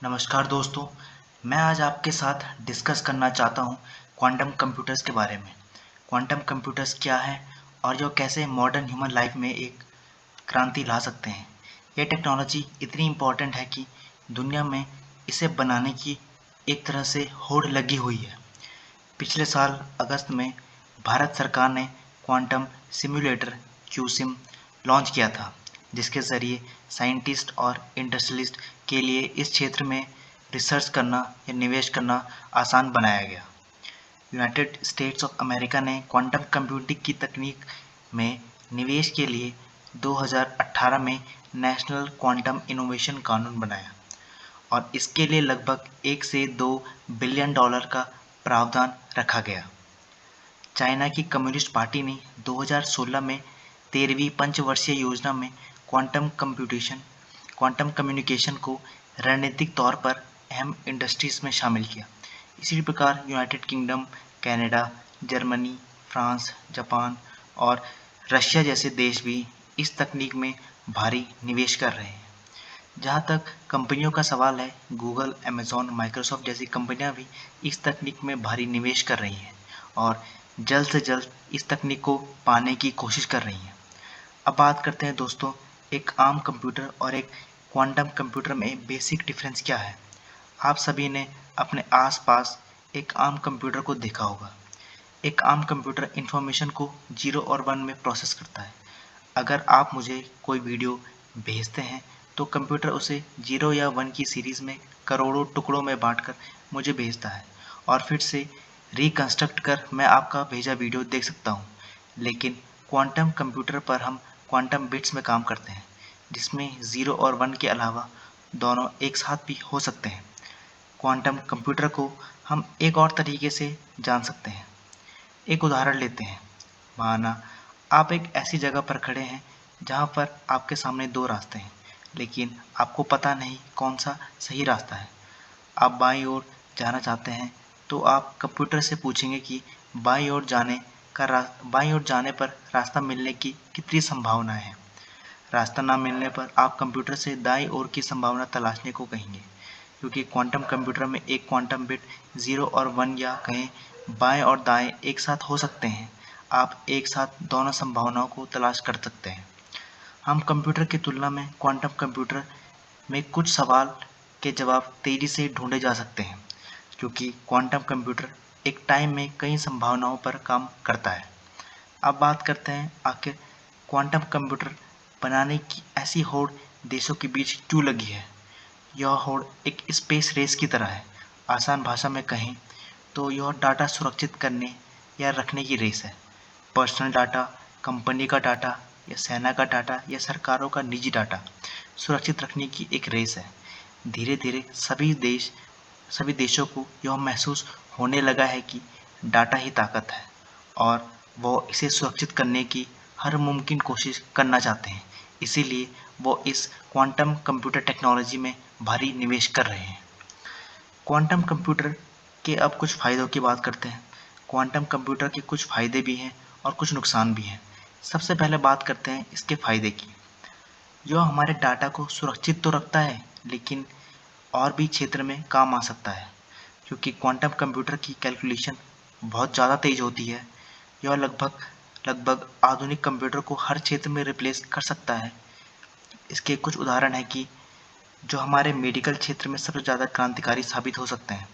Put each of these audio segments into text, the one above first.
नमस्कार दोस्तों। मैं आज आपके साथ डिस्कस करना चाहता हूँ क्वांटम कंप्यूटर्स के बारे में। क्वांटम कंप्यूटर्स क्या है और जो कैसे मॉडर्न ह्यूमन लाइफ में एक क्रांति ला सकते हैं। यह टेक्नोलॉजी इतनी इम्पोर्टेंट है कि दुनिया में इसे बनाने की एक तरह से होड़ लगी हुई है। पिछले साल अगस्त में भारत सरकार ने क्वांटम सिम्युलेटर क्यूसिम लॉन्च किया था, जिसके ज़रिए साइंटिस्ट और इंडस्ट्रियलिस्ट के लिए इस क्षेत्र में रिसर्च करना या निवेश करना आसान बनाया गया। यूनाइटेड स्टेट्स ऑफ अमेरिका ने क्वांटम कंप्यूटिंग की तकनीक में निवेश के लिए 2018 में नेशनल क्वांटम इनोवेशन कानून बनाया और इसके लिए लगभग 1 से 2 बिलियन डॉलर का प्रावधान रखा गया। चाइना की कम्युनिस्ट पार्टी ने 2016 में 13वीं पंचवर्षीय योजना में क्वांटम कम्युनिकेशन को रणनीतिक तौर पर अहम इंडस्ट्रीज में शामिल किया। इसी प्रकार United kingdom, Canada, Germany, France, Japan और रशिया जैसे देश भी इस तकनीक में भारी निवेश कर रहे हैं। जहाँ तक कंपनियों का सवाल है, गूगल, अमेज़न, माइक्रोसॉफ्ट जैसी कंपनियां भी इस तकनीक में भारी निवेश कर रही हैं और जल्द से जल्द इस तकनीक को पाने की कोशिश कर रही हैं। अब बात करते हैं दोस्तों, एक आम कंप्यूटर और एक क्वांटम कंप्यूटर में बेसिक डिफरेंस क्या है। आप सभी ने अपने आसपास एक आम कंप्यूटर को देखा होगा। एक आम कंप्यूटर इंफॉर्मेशन को 0 और 1 में प्रोसेस करता है। अगर आप मुझे कोई वीडियो भेजते हैं तो कंप्यूटर उसे 0 या 1 की सीरीज़ में करोड़ों टुकड़ों में बांटकर मुझे भेजता है और फिर से रिकंस्ट्रक्ट कर मैं आपका भेजा वीडियो देख सकता हूँ। लेकिन क्वांटम कंप्यूटर पर हम क्वांटम बिट्स में काम करते हैं, जिसमें 0 और 1 के अलावा दोनों एक साथ भी हो सकते हैं। क्वांटम कंप्यूटर को हम एक और तरीके से जान सकते हैं। एक उदाहरण लेते हैं। माना आप एक ऐसी जगह पर खड़े हैं जहाँ पर आपके सामने दो रास्ते हैं, लेकिन आपको पता नहीं कौन सा सही रास्ता है। आप बाईं ओर जाना चाहते हैं तो आप कंप्यूटर से पूछेंगे कि बाईं ओर जाने पर रास्ता मिलने की कितनी संभावनाएं हैं। रास्ता ना मिलने पर आप कंप्यूटर से दाईं ओर की संभावना तलाशने को कहेंगे, क्योंकि क्वांटम कंप्यूटर में एक क्वांटम बिट 0 और 1 या कहें बाएं और दाएं एक साथ हो सकते हैं। आप एक साथ दोनों संभावनाओं को तलाश कर सकते हैं। हम कंप्यूटर की तुलना में क्वांटम कंप्यूटर में कुछ सवाल के जवाब तेज़ी से ढूंढे जा सकते हैं, क्योंकि क्वांटम कंप्यूटर एक टाइम में कई संभावनाओं पर काम करता है। अब बात करते हैं आखिर क्वांटम कंप्यूटर बनाने की ऐसी होड़ देशों के बीच क्यों लगी है। यह होड़ एक स्पेस रेस की तरह है। आसान भाषा में कहें तो यह डाटा सुरक्षित करने या रखने की रेस है। पर्सनल डाटा, कंपनी का डाटा या सेना का डाटा या सरकारों का निजी डाटा सुरक्षित रखने की एक रेस है। धीरे धीरे सभी देशों को यह महसूस होने लगा है कि डाटा ही ताकत है और वो इसे सुरक्षित करने की हर मुमकिन कोशिश करना चाहते हैं। इसीलिए वो इस क्वांटम कंप्यूटर टेक्नोलॉजी में भारी निवेश कर रहे हैं। क्वांटम कंप्यूटर के अब कुछ फ़ायदों की बात करते हैं। क्वांटम कंप्यूटर के कुछ फ़ायदे भी हैं और कुछ नुकसान भी हैं। सबसे पहले बात करते हैं इसके फ़ायदे की। यह हमारे डाटा को सुरक्षित तो रखता है, लेकिन और भी क्षेत्र में काम आ सकता है, क्योंकि क्वांटम कंप्यूटर की कैलकुलेशन बहुत ज़्यादा तेज़ होती है। यह लगभग लगभग आधुनिक कंप्यूटर को हर क्षेत्र में रिप्लेस कर सकता है। इसके कुछ उदाहरण हैं कि जो हमारे मेडिकल क्षेत्र में सबसे ज़्यादा क्रांतिकारी साबित हो सकते हैं,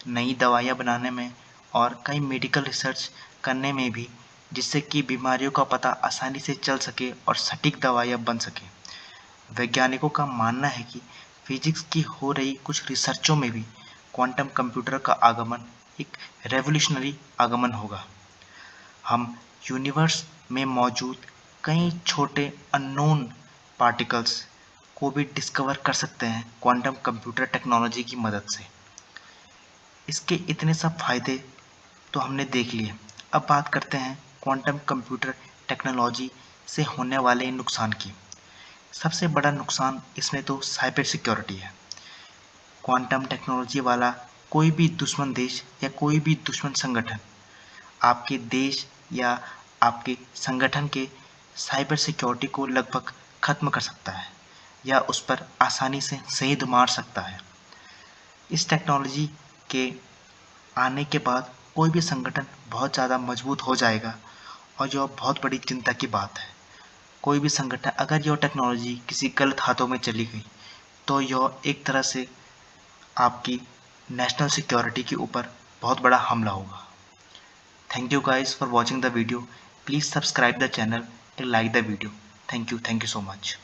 नई दवाइयाँ बनाने में और कई मेडिकल रिसर्च करने में भी, जिससे कि बीमारियों का पता आसानी से चल सके और सटीक दवाइयाँ बन सकें। वैज्ञानिकों का मानना है कि फिजिक्स की हो रही कुछ रिसर्चों में भी क्वांटम कंप्यूटर का आगमन एक रेवोल्यूशनरी आगमन होगा। हम यूनिवर्स में मौजूद कई छोटे अननोन पार्टिकल्स को भी डिस्कवर कर सकते हैं क्वांटम कंप्यूटर टेक्नोलॉजी की मदद से। इसके इतने सब फायदे तो हमने देख लिए। अब बात करते हैं क्वांटम कंप्यूटर टेक्नोलॉजी से होने वाले नुकसान की। सबसे बड़ा नुकसान इसमें तो साइबर सिक्योरिटी है। क्वांटम टेक्नोलॉजी वाला कोई भी दुश्मन देश या कोई भी दुश्मन संगठन आपके देश या आपके संगठन के साइबर सिक्योरिटी को लगभग खत्म कर सकता है या उस पर आसानी से सेंध मार सकता है। इस टेक्नोलॉजी के आने के बाद कोई भी संगठन बहुत ज़्यादा मजबूत हो जाएगा और जो बहुत बड़ी चिंता की बात है। कोई भी संगठन अगर यह टेक्नोलॉजी किसी गलत हाथों में चली गई तो यह एक तरह से आपकी नेशनल सिक्योरिटी के ऊपर बहुत बड़ा हमला होगा। Thank you guys for watching the video. Please subscribe the channel and like the video. Thank you so much.